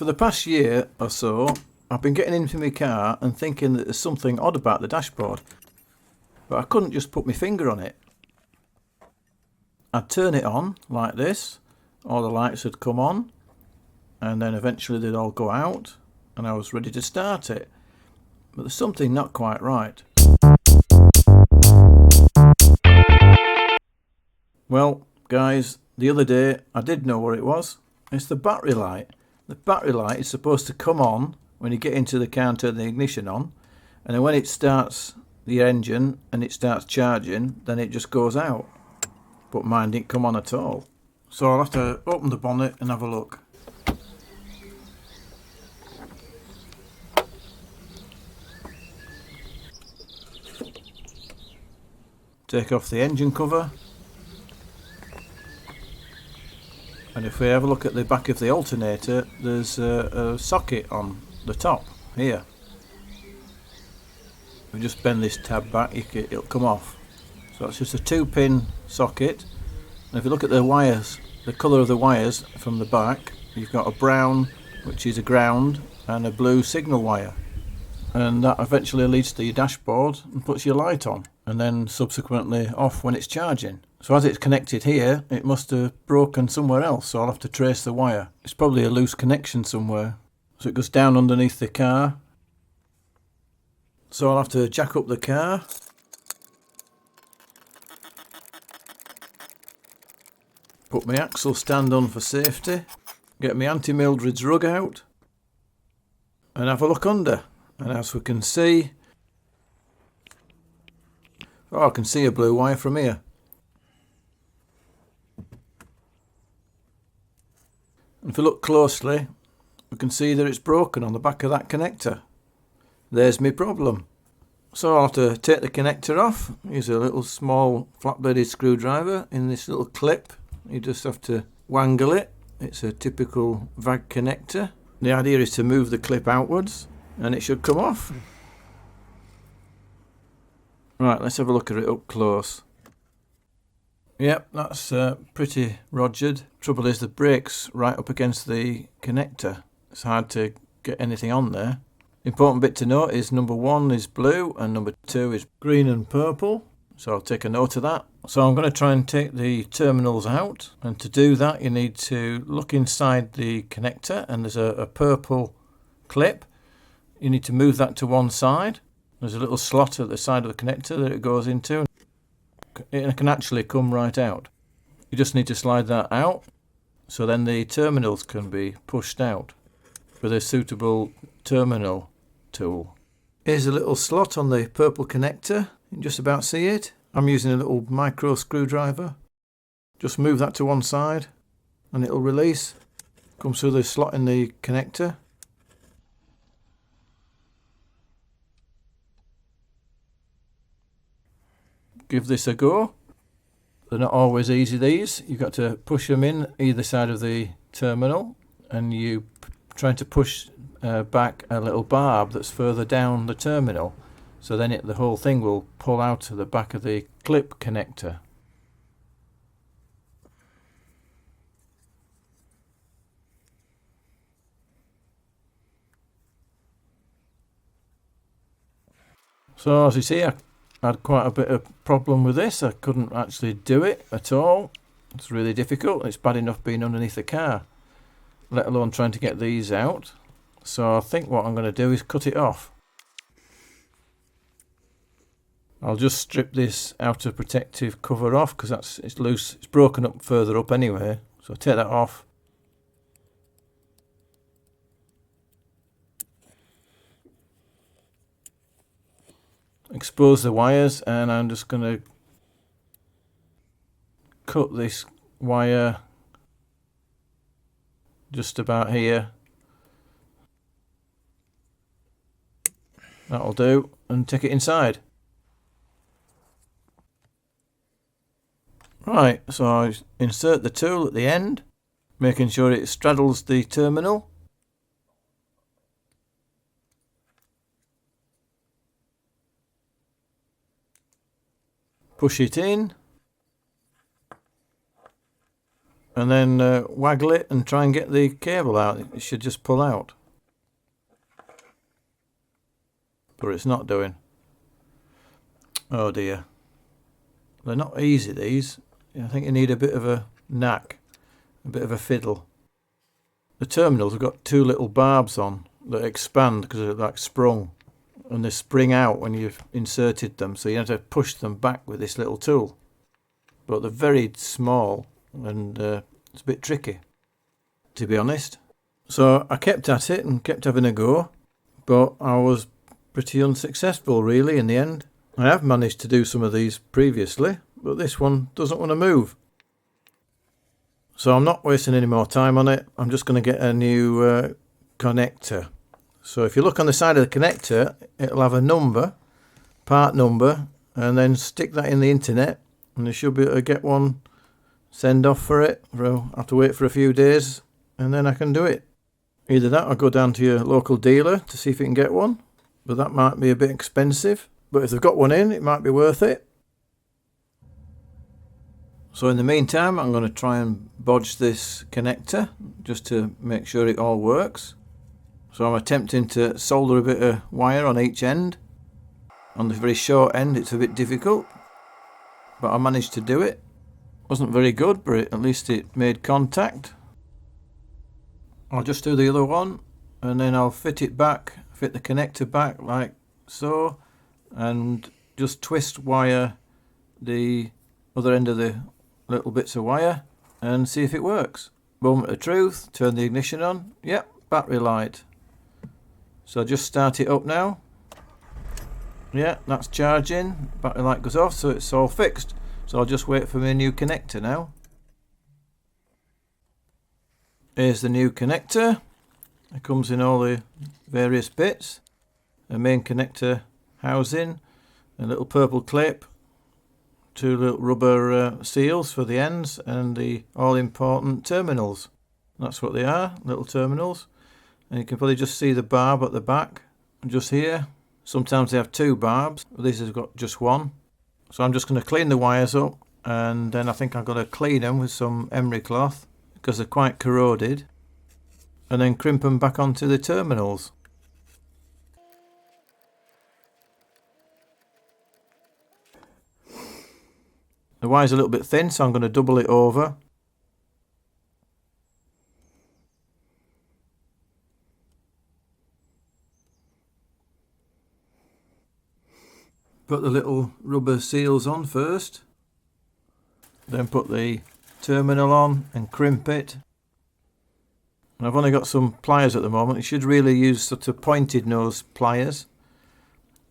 For the past year or so, I've been getting into my car and thinking that there's something odd about the dashboard, but I couldn't just put my finger on it. I'd turn it on like this, all the lights would come on, and then eventually they'd all go out, and I was ready to start it. But there's something not quite right. Well, guys, the other day I did know what it was. It's the battery light. The battery light is supposed to come on when you get into the car and turn the ignition on, and then when it starts the engine and it starts charging, then it just goes out. But mine didn't come on at all. So I'll have to open the bonnet and have a look. Take off the engine cover. And if we have a look at the back of the alternator, there's a socket on the top here. If we just bend this tab back, it'll come off. So it's just a 2-pin socket. And if you look at the wires, the colour of the wires from the back, you've got a brown, which is a ground, and a blue signal wire. And that eventually leads to your dashboard and puts your light on, and then subsequently off when it's charging. So as it's connected here, it must have broken somewhere else, so I'll have to trace the wire. It's probably a loose connection somewhere. So it goes down underneath the car. So I'll have to jack up the car. Put my axle stand on for safety. Get my anti-Mildred's rug out. And have a look under. And as we can see, I can see a blue wire from here. And if we look closely, we can see that it's broken on the back of that connector. There's my problem. So I'll have to take the connector off. Use a little small flat-bladed screwdriver in this little clip. You just have to wangle it. It's a typical VAG connector. The idea is to move the clip outwards and it should come off. Right, let's have a look at it up close. Yep, that's pretty rogered. Trouble is the brake's right up against the connector. It's hard to get anything on there. The important bit to note is number 1 is blue and number 2 is green and purple. So I'll take a note of that. So I'm going to try and take the terminals out. And to do that you need to look inside the connector, and there's a purple clip. You need to move that to one side. There's a little slot at the side of the connector that it goes into. It can actually come right out. You just need to slide that out, so then the terminals can be pushed out with a suitable terminal tool. Here's a little slot on the purple connector. You can just about see it. I'm using a little micro screwdriver. Just move that to one side and it'll release. Comes through the slot in the connector. Give this a go. They're not always easy, these. You've got to push them in either side of the terminal, and you try to push back a little barb that's further down the terminal, so then the whole thing will pull out to the back of the clip connector. So as you see, I had quite a bit of problem with this. I couldn't actually do it at all. It's really difficult. It's bad enough being underneath the car, let alone trying to get these out. So I think what I'm going to do is cut it off. I'll just strip this outer protective cover off because it's loose. It's broken up further up anyway. So take that off. Expose the wires, and I'm just going to cut this wire just about here. That'll do, and take it inside. Right, so I insert the tool at the end, making sure it straddles the terminal. Push it in, and then waggle it and try and get the cable out. It should just pull out. But it's not doing. Oh dear. They're not easy, these. I think you need a bit of a knack, a bit of a fiddle. The terminals have got two little barbs on that expand because they're like sprung, and they spring out when you've inserted them, so you have to push them back with this little tool. But they're very small, and it's a bit tricky, to be honest. So I kept at it and kept having a go, but I was pretty unsuccessful really in the end. I have managed to do some of these previously, but this one doesn't want to move. So I'm not wasting any more time on it. I'm just going to get a new connector. So if you look on the side of the connector, it'll have a number, part number, and then stick that in the internet, and you should be able to get one, send off for it. I'll have to wait for a few days, and then I can do it. Either that or go down to your local dealer to see if you can get one, but that might be a bit expensive. But if they've got one in, it might be worth it. So in the meantime, I'm going to try and bodge this connector just to make sure it all works. So I'm attempting to solder a bit of wire on each end. On the very short end it's a bit difficult, but I managed to do it. Wasn't very good, but at least it made contact. I'll just do the other one, and then I'll fit it back, fit the connector back like so, and just twist wire the other end of the little bits of wire and see if it works. Moment of truth, turn the ignition on. Yep, battery light. So just start it up now. Yeah, that's charging. Battery light goes off, so it's all fixed. So I'll just wait for my new connector now. Here's the new connector. It comes in all the various bits. A main connector housing, a little purple clip, two little rubber seals for the ends, and the all-important terminals. That's what they are, little terminals. And you can probably just see the barb at the back, just here. Sometimes they have two barbs, but these have got just one. So I'm just going to clean the wires up, and then I think I'm going to clean them with some emery cloth, because they're quite corroded, and then crimp them back onto the terminals. The wire's a little bit thin, so I'm going to double it over. Put the little rubber seals on first, then put the terminal on and crimp it. And I've only got some pliers at the moment. You should really use sort of pointed nose pliers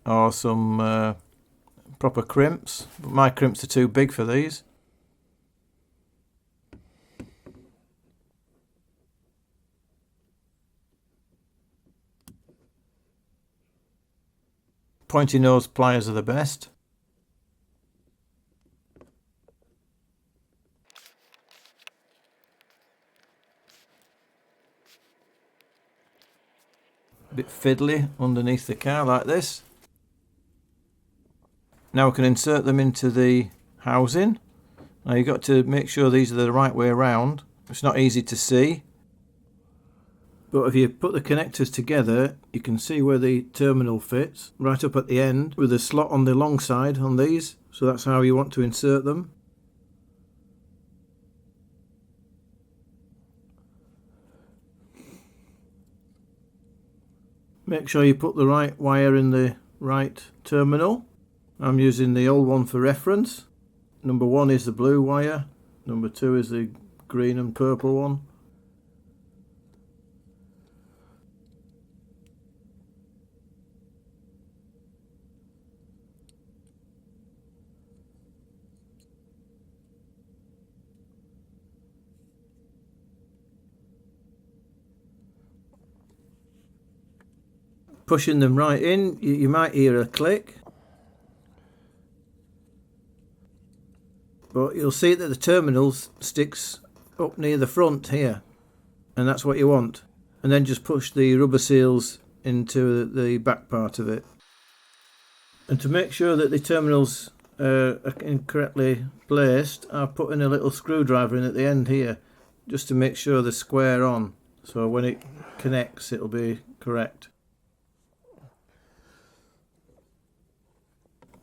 or some proper crimps, but my crimps are too big for these. Pointy nose pliers are the best. A bit fiddly underneath the car like this. Now we can insert them into the housing. Now you've got to make sure these are the right way around. It's not easy to see, but if you put the connectors together, you can see where the terminal fits, right up at the end, with a slot on the long side on these. So that's how you want to insert them. Make sure you put the right wire in the right terminal. I'm using the old one for reference. Number 1 is the blue wire, number 2 is the green and purple one. Pushing them right in, you might hear a click, but you'll see that the terminal sticks up near the front here, and that's what you want. And then just push the rubber seals into the back part of it. And to make sure that the terminals are incorrectly placed, I've put in a little screwdriver in at the end here. just to make sure they're square on, so when it connects it'll be correct.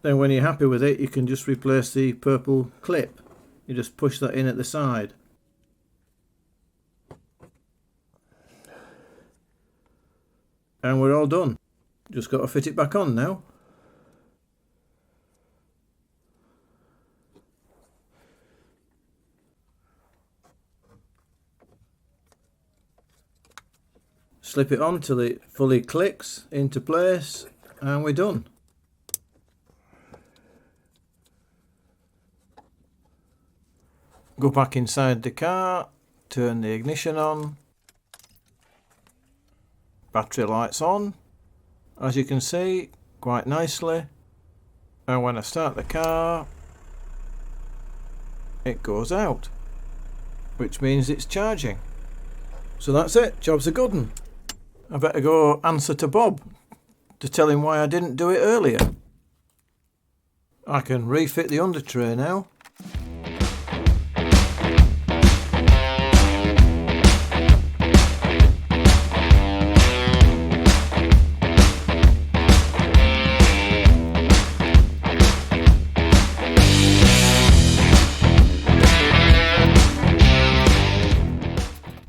Then when you're happy with it, you can just replace the purple clip. You just push that in at the side. And we're all done. Just got to fit it back on now. Slip it on till it fully clicks into place and we're done. Go back inside the car, turn the ignition on, battery lights on, as you can see, quite nicely, and when I start the car it goes out, which means it's charging. So that's it, job's a good one. I better go answer to Bob to tell him why I didn't do it earlier. I can refit the under tray now.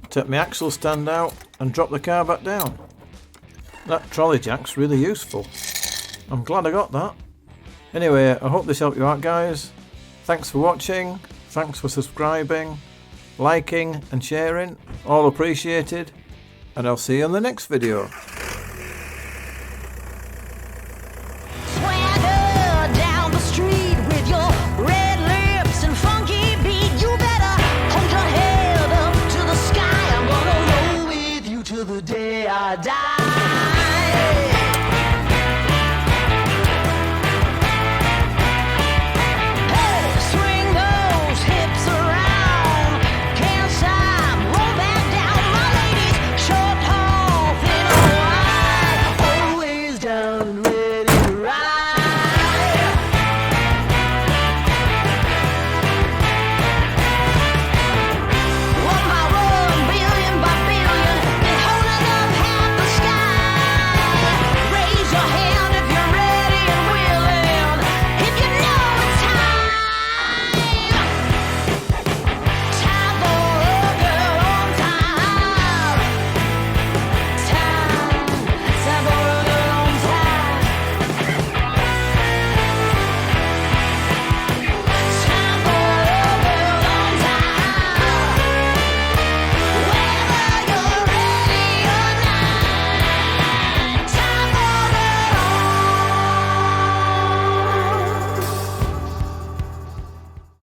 Take my axle stand out and drop the car back down. That trolley jack's really useful. I'm glad I got that. Anyway, I hope this helped you out, guys. Thanks for watching, thanks for subscribing, liking and sharing, all appreciated, and I'll see you in the next video. The day I die.